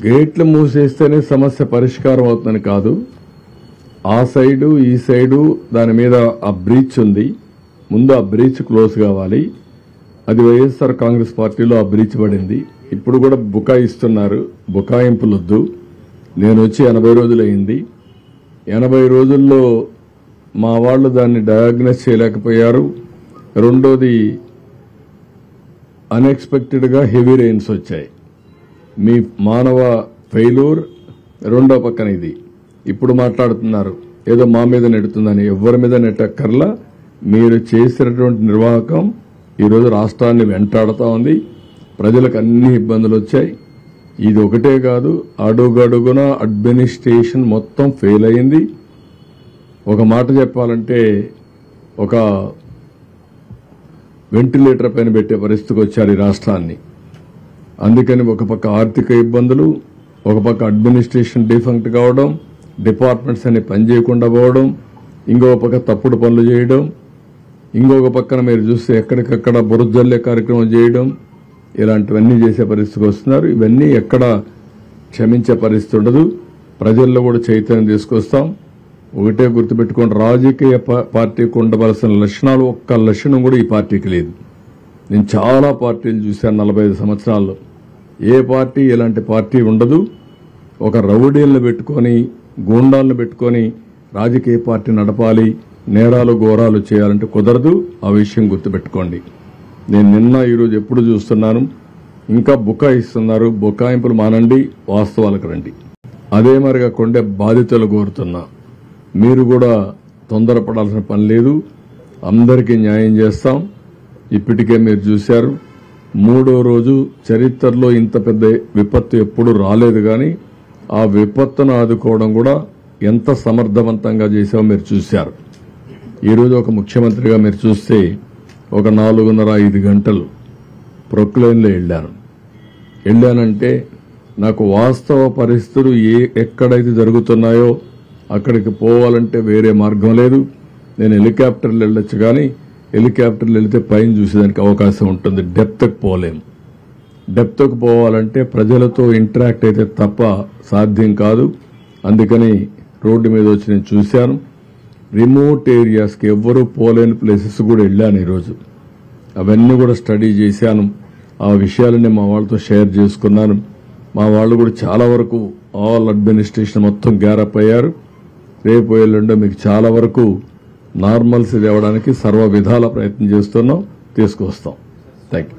గేట్లు మూసేస్తేనే సమస్య పరిష్కారం అవుతుందని కాదు. ఆ సైడు ఈ సైడు దాని మీద ఆ బ్రీచ్ ఉంది. ముందు ఆ బ్రీచ్ క్లోజ్ కావాలి. అది వైఎస్ఆర్ కాంగ్రెస్ పార్టీలో ఆ బ్రీచ్ పడింది. ఇప్పుడు కూడా బుకాయిస్తున్నారు. బుకాయింపులొద్దు. నేను వచ్చి 80 రోజులైంది. 80 రోజుల్లో మా వాళ్ళు దాన్ని డయాగ్నోస్ చేయలేకపోయారు. రెండోది అన్ఎక్స్పెక్టెడ్గా హెవీ రెయిన్స్ వచ్చాయి. మీ మానవ ఫెయిల్యూర్ రెండో పక్కన ఇది. ఇప్పుడు మాట్లాడుతున్నారు ఏదో మా మీద నెడుతుందని. ఎవరి మీద నెట్టక్కర్లా. మీరు చేసినటువంటి నిర్వాహకం ఈరోజు రాష్ట్రాన్ని వెంటాడుతూ ఉంది. ప్రజలకు అన్ని ఇబ్బందులు వచ్చాయి. ఇది ఒకటే కాదు, అడుగడుగున అడ్మినిస్ట్రేషన్ మొత్తం ఫెయిల్ అయింది. ఒక మాట చెప్పాలంటే ఒక వెంటిలేటర్ పైన పెట్టే పరిస్థితికి వచ్చారు ఈ రాష్ట్రాన్ని. అందుకని ఒక పక్క ఆర్థిక ఇబ్బందులు, ఒక పక్క అడ్మినిస్ట్రేషన్ డిఫంక్ట్ కావడం, డిపార్ట్మెంట్స్ అన్ని పనిచేయకుండా పోవడం, ఇంకొక పక్క తప్పుడు పనులు చేయడం, ఇంకొక పక్కన మీరు చూస్తే ఎక్కడికక్కడ బురజల్లే కార్యక్రమం చేయడం, ఇలాంటివన్నీ చేసే పరిస్థితికి వస్తున్నారు. ఇవన్నీ ఎక్కడ క్షమించే పరిస్థితి ఉండదు. ప్రజల్లో కూడా చైతన్యం తీసుకొస్తాం. ఒకటే గుర్తుపెట్టుకోండి, రాజకీయ పార్టీకి ఉండవలసిన లక్షణాలు ఒక్క లక్షణం కూడా ఈ పార్టీకి లేదు. నేను చాలా పార్టీలు చూశాను 45 సంవత్సరాల్లో. ఏ పార్టీ ఇలాంటి పార్టీ ఉండదు. ఒక రౌడీలను పెట్టుకొని, గూండాలను పెట్టుకొని రాజకీయ పార్టీ నడపాలి, నేరాలు ఘోరాలు చేయాలంటే కుదరదు. ఆ విషయం గుర్తుపెట్టుకోండి. నేను నిన్న ఈరోజు ఎప్పుడు చూస్తున్నాను, ఇంకా బుకాయిస్తున్నారు. బుకాయింపులు మానండి, వాస్తవాలకు రండి. అదే మరిగా కొండే బాధితులు కోరుతున్నా, మీరు కూడా తొందరపడాల్సిన పని లేదు. అందరికీ న్యాయం చేస్తాం. ఇప్పటికే మీరు చూశారు, 3వ రోజు చరిత్రలో ఇంత పెద్ద విపత్తు ఎప్పుడు రాలేదు. కానీ ఆ విపత్తును ఆదుకోవడం కూడా ఎంత సమర్థవంతంగా చేశామో మీరు చూశారు. ఈరోజు ఒక ముఖ్యమంత్రిగా మీరు చూస్తే ఒక 4:30-5 గంటలు ప్రొక్లైన్లో వెళ్ళానంటే నాకు వాస్తవ పరిస్థితులు ఎక్కడైతే జరుగుతున్నాయో అక్కడికి పోవాలంటే వేరే మార్గం లేదు. నేను హెలికాప్టర్లు వెళ్ళొచ్చు, కానీ హెలికాప్టర్లు వెళితే పైన చూసేదానికి అవకాశం ఉంటుంది. డెప్త్కి పోలేం. డెప్త్కి పోవాలంటే ప్రజలతో ఇంటరాక్ట్ అయితే తప్ప సాధ్యం కాదు. అందుకని రోడ్డు మీద వచ్చి నేను చూశాను. రిమోట్ ఏరియాస్కి ఎవ్వరూ పోలేని ప్లేసెస్ కూడా వెళ్ళాను ఈరోజు. అవన్నీ కూడా స్టడీ చేశాను. ఆ విషయాలన్నీ మా వాళ్ళతో షేర్ చేసుకున్నాను. మా వాళ్ళు కూడా చాలా వరకు ఆల్ అడ్మినిస్ట్రేషన్ మొత్తం గ్యారప్ అయ్యారు. రేపు ఎల్లుండో మీకు చాలా వరకు నార్మల్స్ తేవడానికి సర్వ విధాల ప్రయత్నం చేస్తున్నాం, తీసుకొస్తాం. Thank you.